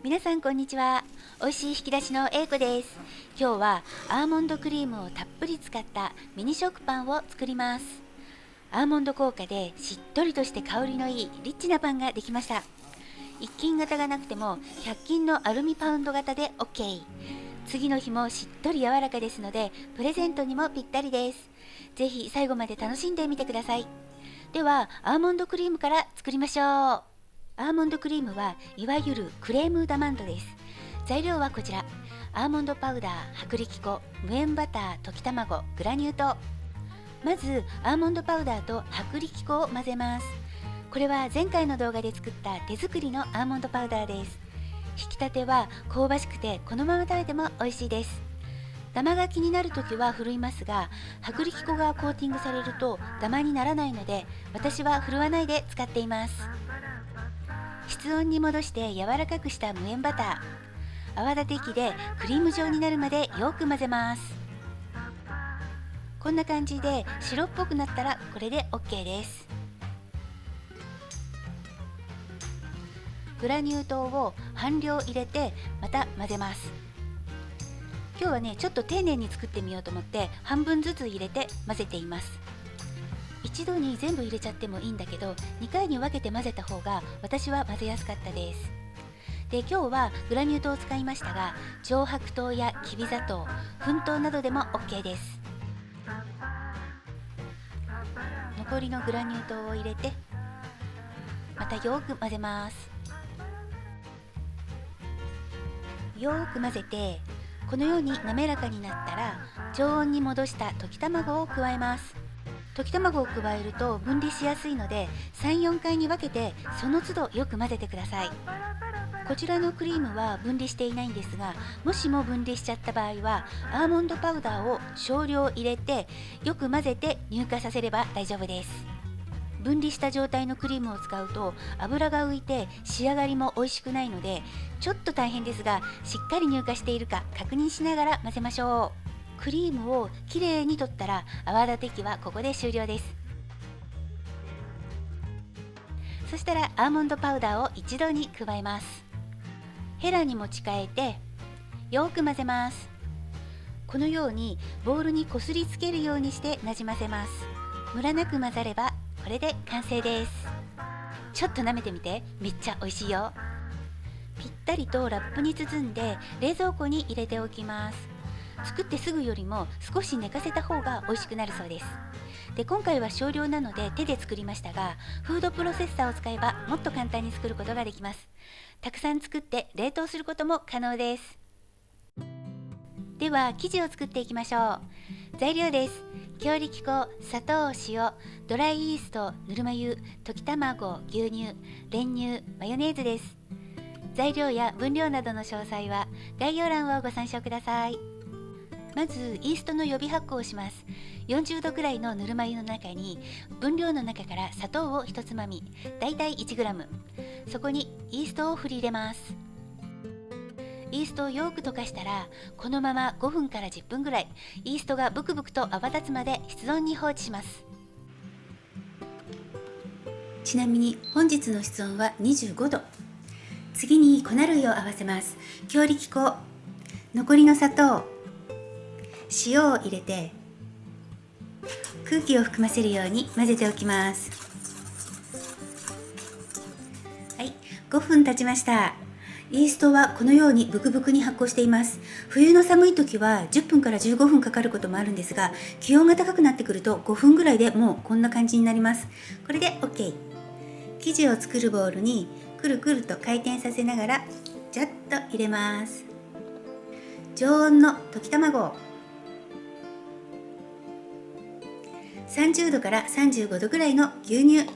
皆さんこんにちは。美味しい引き出しのA子です。今日はアーモンドクリームをたっぷり使ったミニ食パンを作ります。アーモンド効果でしっとりとして香りのいいリッチなパンができました。一斤型がなくても100均のアルミパウンド型で OK。次の日もしっとり柔らかですのでプレゼントにもぴったりです。ぜひ最後まで楽しんでみてください。ではアーモンドクリームから作りましょう。アーモンドクリームはいわゆるクレームダマンドです。材料はこちら。アーモンドパウダー、薄力粉、無塩バター、溶き卵、グラニュー糖。まずアーモンドパウダーと薄力粉を混ぜます。これは前回の動画で作った手作りのアーモンドパウダーです。引き立ては香ばしくてこのまま食べても美味しいです。ダマが気になるときはふるいますが、薄力粉がコーティングされるとダマにならないので、私はふるわないで使っています。室温に戻して柔らかくした無塩バター、泡立て器でクリーム状になるまでよく混ぜます。こんな感じで白っぽくなったらこれで OK です。グラニュー糖を半量入れてまた混ぜます。今日はねちょっと丁寧に作ってみようと思って半分ずつ入れて混ぜています。一度に全部入れちゃってもいいんだけど、2回に分けて混ぜた方が私は混ぜやすかったです。で、今日はグラニュー糖を使いましたが、上白糖やきび砂糖、粉糖などでも OK です。残りのグラニュー糖を入れてまたよく混ぜます。よく混ぜて、このように滑らかになったら常温に戻した溶き卵を加えます。溶き卵を加えると分離しやすいので 3,4 回に分けてその都度よく混ぜてください。こちらのクリームは分離していないんですが、もしも分離しちゃった場合はアーモンドパウダーを少量入れてよく混ぜて乳化させれば大丈夫です。分離した状態のクリームを使うと油が浮いて仕上がりも美味しくないので、ちょっと大変ですがしっかり乳化しているか確認しながら混ぜましょう。クリームをきれいに取ったら泡立て器はここで終了です。そしたらアーモンドパウダーを一度に加えます。ヘラに持ち替えてよく混ぜます。このようにボウルにこすりつけるようにしてなじませます。ムラなく混ざればこれで完成です。ちょっと舐めてみて、めっちゃ美味しいよ。ぴったりとラップに包んで冷蔵庫に入れておきます。作ってすぐよりも少し寝かせた方が美味しくなるそうです。で、今回は少量なので手で作りましたが、フードプロセッサーを使えばもっと簡単に作ることができます。たくさん作って冷凍することも可能です。では生地を作っていきましょう。材料です。強力粉、砂糖、塩、ドライイースト、ぬるま湯、溶き卵、牛乳、練乳、マヨネーズです。材料や分量などの詳細は概要欄をご参照ください。まずイーストの予備発酵をします。40度くらいのぬるま湯の中に分量の中から砂糖を1つまみ、だいたい 1g、 そこにイーストを振り入れます。イーストをよく溶かしたらこのまま5分から10分ぐらいイーストがブクブクと泡立つまで室温に放置します。ちなみに本日の室温は25度。次に粉類を合わせます。強力粉、残りの砂糖、塩を入れて空気を含ませるように混ぜておきます。はい、5分経ちました。イーストはこのようにブクブクに発酵しています。冬の寒い時は10分から15分かかることもあるんですが、気温が高くなってくると5分ぐらいでもうこんな感じになります。これで OK。 生地を作るボウルにくるくると回転させながらジャッと入れます。常温の溶き卵、30度から35度ぐらいの牛乳、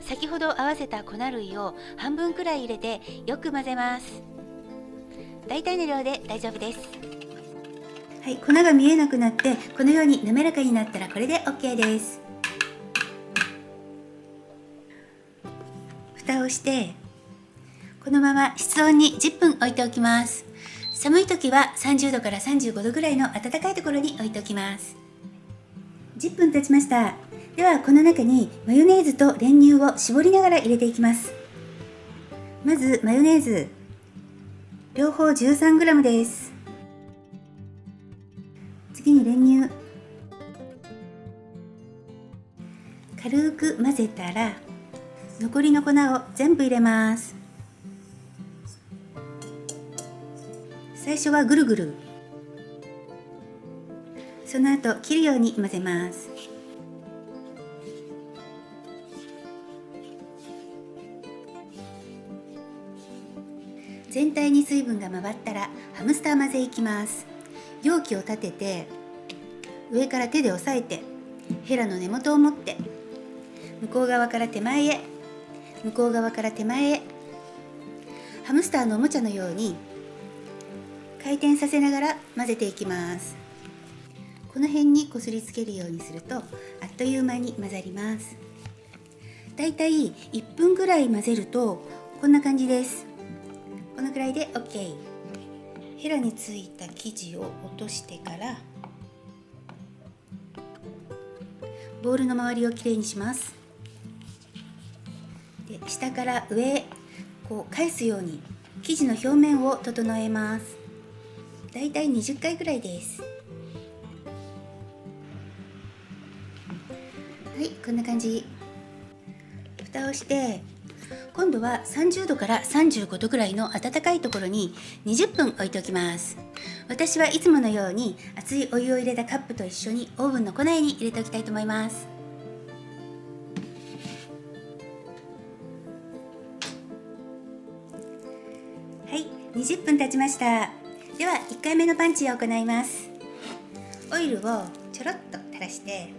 先ほど合わせた粉類を半分くらい入れてよく混ぜます。大体の量で大丈夫です。はい、粉が見えなくなってこのように滑らかになったらこれで OK です。蓋をしてこのまま室温に10分置いておきます。寒い時は30度から35度ぐらいの暖かいところに置いておきます。10分経ちました。ではこの中にマヨネーズと練乳を絞りながら入れていきます。まずマヨネーズ、両方 13g です。次に練乳、軽く混ぜたら残りの粉を全部入れます。最初はぐるぐる、その後切るように混ぜます。全体に水分が回ったらハムスター混ぜいきます。容器を立てて上から手で押さえてヘラの根元を持って向こう側から手前へ、向こう側から手前へ、ハムスターのおもちゃのように回転させながら混ぜていきます。この辺にこすりつけるようにするとあっという間に混ざります。だいたい1分ぐらい混ぜるとこんな感じです。このくらいで OK。 ヘラについた生地を落としてからボウルの周りをきれいにします。で、下から上へこう返すように生地の表面を整えます。だいたい20回ぐらいです。はい、こんな感じ。蓋をして今度は30度から35度ぐらいの温かいところに20分置いておきます。私はいつものように熱いお湯を入れたカップと一緒にオーブンの庫内に入れておきたいと思います。はい、20分経ちました。では1回目のパンチを行います。オイルをちょろっと垂らして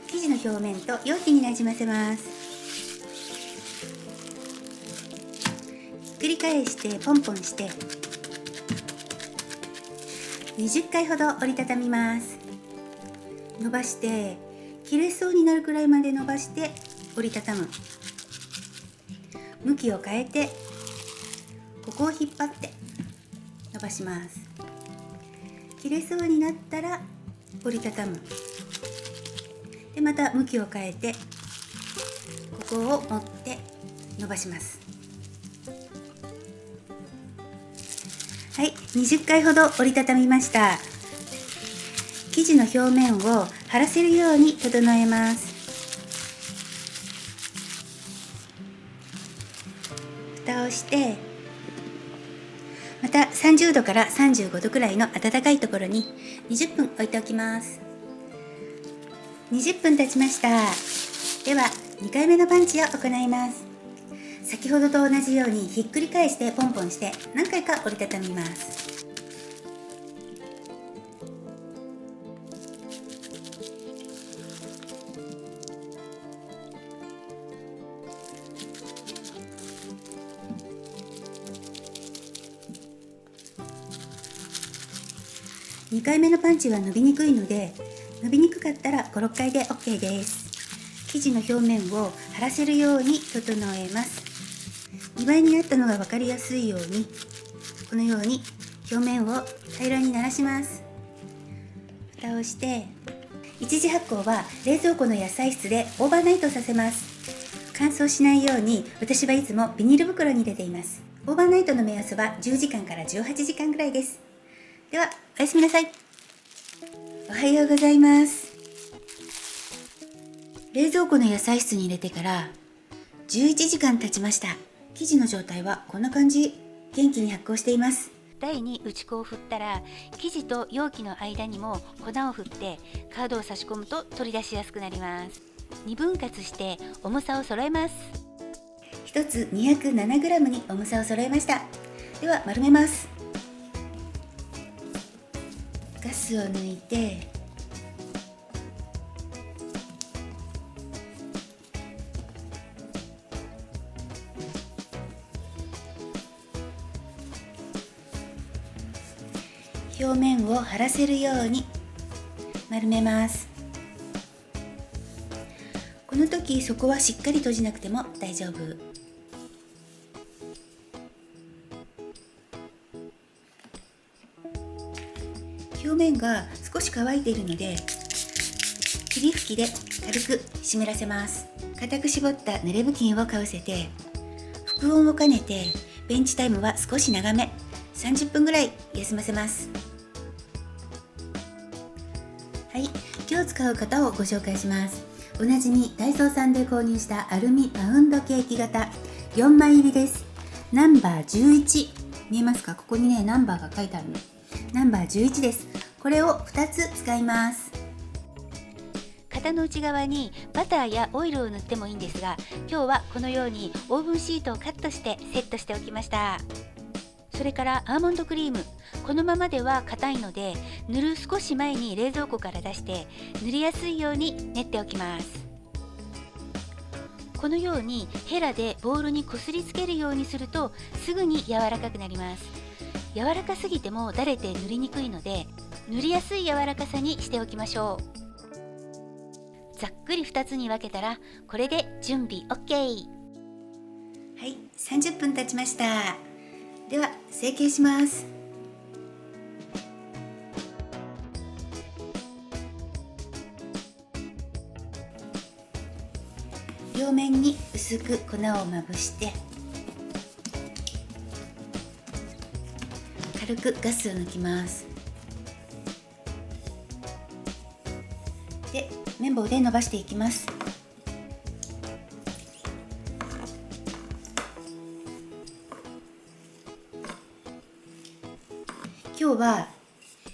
生地の表面と容器になじませます。ひっくり返してポンポンして20回ほど折りたたみます。伸ばして切れそうになるくらいまで伸ばして折りたたむ。向きを変えてここを引っ張って伸ばします。切れそうになったら折りたたむ。でまた向きを変えてここを持って伸ばします。はい、20回ほど折りたたみました。生地の表面を張らせるように整えます。蓋をしてまた30度から35度くらいの温かいところに20分置いておきます。20分経ちました。では2回目のパンチを行います。先ほどと同じようにひっくり返してポンポンして何回か折りたたみます。2回目のパンチは伸びにくいので、伸びにくかったら5、6回で OK です。生地の表面を張らせるように整えます。2倍になったのが分かりやすいようにこのように表面を平らにならします。蓋をして一次発酵は冷蔵庫の野菜室でオーバーナイトさせます。乾燥しないように私はいつもビニール袋に入れています。オーバーナイトの目安は10時間から18時間ぐらいです。ではおやすみなさい。おはようございます。冷蔵庫の野菜室に入れてから11時間経ちました。生地の状態はこんな感じ。元気に発酵しています。台に打ち粉を振ったら生地と容器の間にも粉を振ってカードを差し込むと取り出しやすくなります。2分割して重さを揃えます。1つ 207g に重さを揃えました。では丸めます。ガスを抜いて表面を張らせるように丸めます。この時底はしっかり閉じなくても大丈夫。表面が少し乾いているので霧吹きで軽く湿らせます。固く絞った濡れ布巾をかぶせて、腹温を兼ねてベンチタイムは少し長め、30分ぐらい休ませます。はい、今日使う型をご紹介します。おなじみダイソーさんで購入したアルミパウンドケーキ型4枚入りです。ナンバー11、見えますか？ここにねナンバーが書いてあるの。ナンバー11です。これを2つ使います。型の内側にバターやオイルを塗ってもいいんですが、今日はこのようにオーブンシートをカットしてセットしておきました。それからアーモンドクリーム、このままでは硬いので、塗る少し前に冷蔵庫から出して塗りやすいように練っておきます。このようにヘラでボウルにこすりつけるようにするとすぐに柔らかくなります。柔らかすぎてもだれて塗りにくいので、塗りやすい柔らかさにしておきましょう。ざっくり2つに分けたらこれで準備 OK。 はい、30分経ちました。では成形します。両面に薄く粉をまぶして、軽くガスを抜きます。で、綿棒で伸ばしていきます。今日は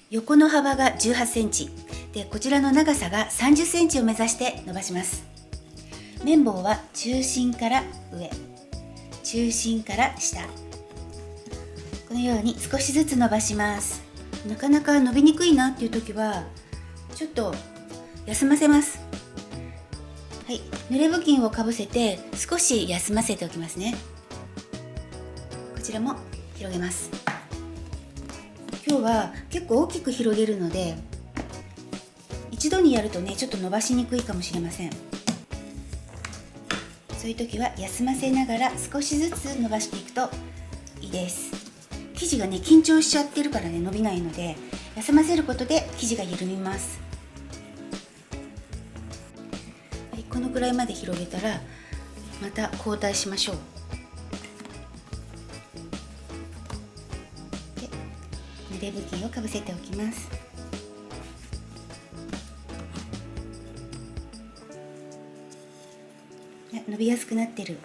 横の幅が18センチで、こちらの長さが30センチを目指して伸ばします。綿棒は中心から上、中心から下、このように少しずつ伸ばします。なかなか伸びにくいなっていう時はちょっと休ませます。はい、濡れ布巾をかぶせて少し休ませておきますね。こちらも広げます。今日は結構大きく広げるので、一度にやるとねちょっと伸ばしにくいかもしれません。そういう時は休ませながら少しずつ伸ばしていくといいです。生地がね緊張しちゃってるからね伸びないので、休ませることで生地が緩みます。はい、このくらいまで広げたらまた交代しましょう。で、濡れ布巾をかぶせておきます。伸びやすくなってる。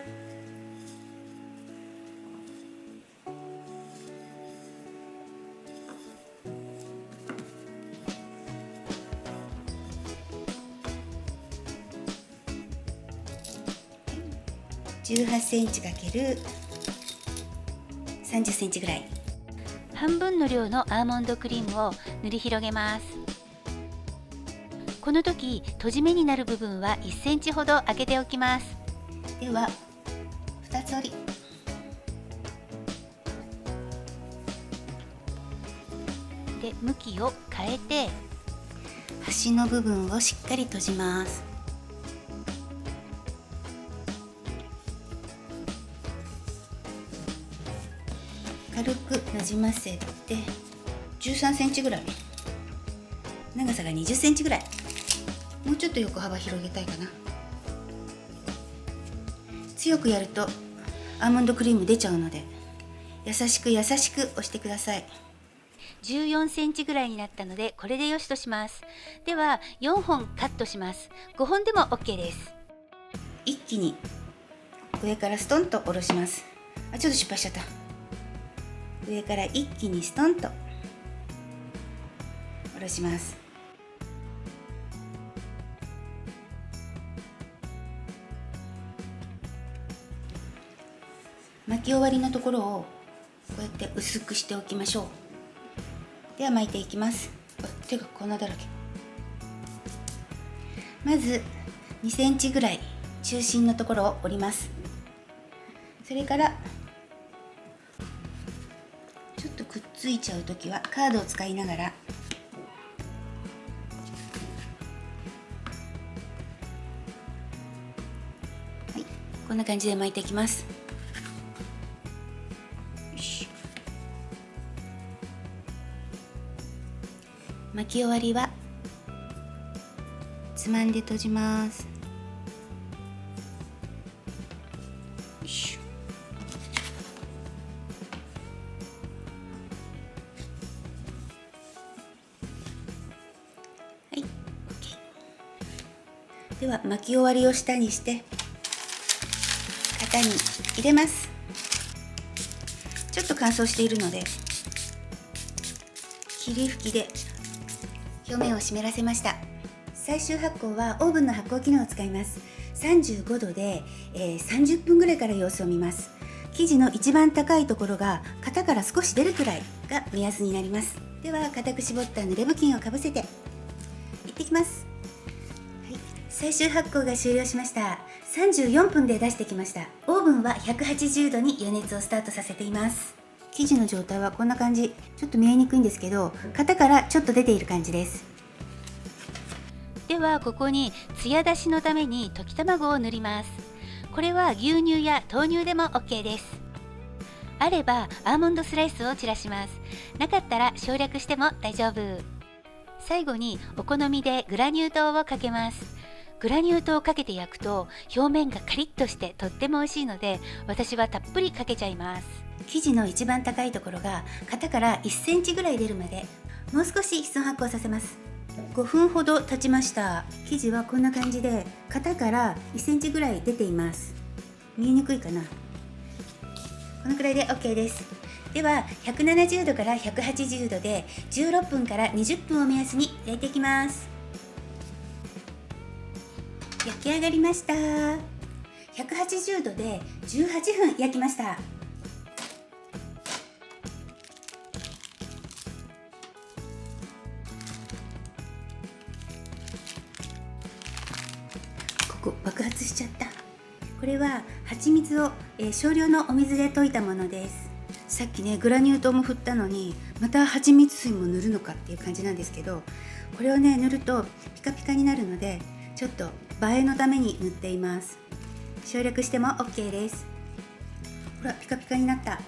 18センチ×30センチぐらい、半分の量のアーモンドクリームを塗り広げます。この時閉じ目になる部分は1センチほど開けておきます。では2つ折り、で向きを変えて端の部分をしっかり閉じます。軽くなじませて13センチぐらい、長さが20センチぐらい、もうちょっと横幅広げたいかな。強くやるとアーモンドクリーム出ちゃうので、優しく優しく押してください。14センチぐらいになったのでこれでよしとします。では4本カットします。5本でも OK です。一気に上からストンと下ろします。ちょっと失敗しちゃった。上から一気にストンと下ろします。巻き終わりのところをこうやって薄くしておきましょう。では巻いていきます。手が粉だらけ。まず2センチぐらい中心のところを折ります。それからちょっとくっついちゃうときはカードを使いながら、はい、こんな感じで巻いていきます。巻き終わりはつまんで閉じます。いしょ。はい、OK。では巻き終わりを下にして型に入れます。ちょっと乾燥しているので霧吹きで表面を湿らせました。最終発酵はオーブンの発酵機能を使います。35度で、30分ぐらいから様子を見ます。生地の一番高いところが型から少し出るくらいが目安になります。では固く絞った濡れ布巾をかぶせていってきます。はい、最終発酵が終了しました。34分で出してきました。オーブンは180度に予熱をスタートさせています。生地の状態はこんな感じ。ちょっと見えにくいんですけど、型からちょっと出ている感じです。ではここにツヤ出しのために溶き卵を塗ります。これは牛乳や豆乳でも OK です。あればアーモンドスライスを散らします。なかったら省略しても大丈夫。最後にお好みでグラニュー糖をかけます。グラニュー糖をかけて焼くと表面がカリッとしてとっても美味しいので、私はたっぷりかけちゃいます。生地の一番高いところが型から1センチぐらい出るまでもう少し室温発酵させます。5分ほど経ちました。生地はこんな感じで型から1センチぐらい出ています。見えにくいかな。このくらいで OK です。では170度から180度で16分から20分を目安に焼いていきます。焼き上がりました。180度で18分焼きました。ここ爆発しちゃった。これは蜂蜜を、少量のお水で溶いたものです。さっきねグラニュー糖も振ったのにまた蜂蜜水も塗るのかっていう感じなんですけど、これをね塗るとピカピカになるのでちょっと映えのために塗っています。省略しても OK です。ほらピカピカになった。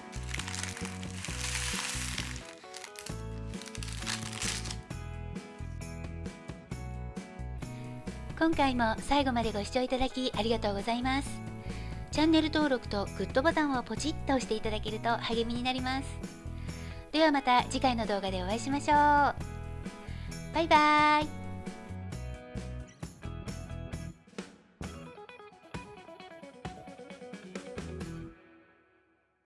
今回も最後までご視聴いただきありがとうございます。チャンネル登録とグッドボタンをポチッと押していただけると励みになります。ではまた次回の動画でお会いしましょう。バイバーイ。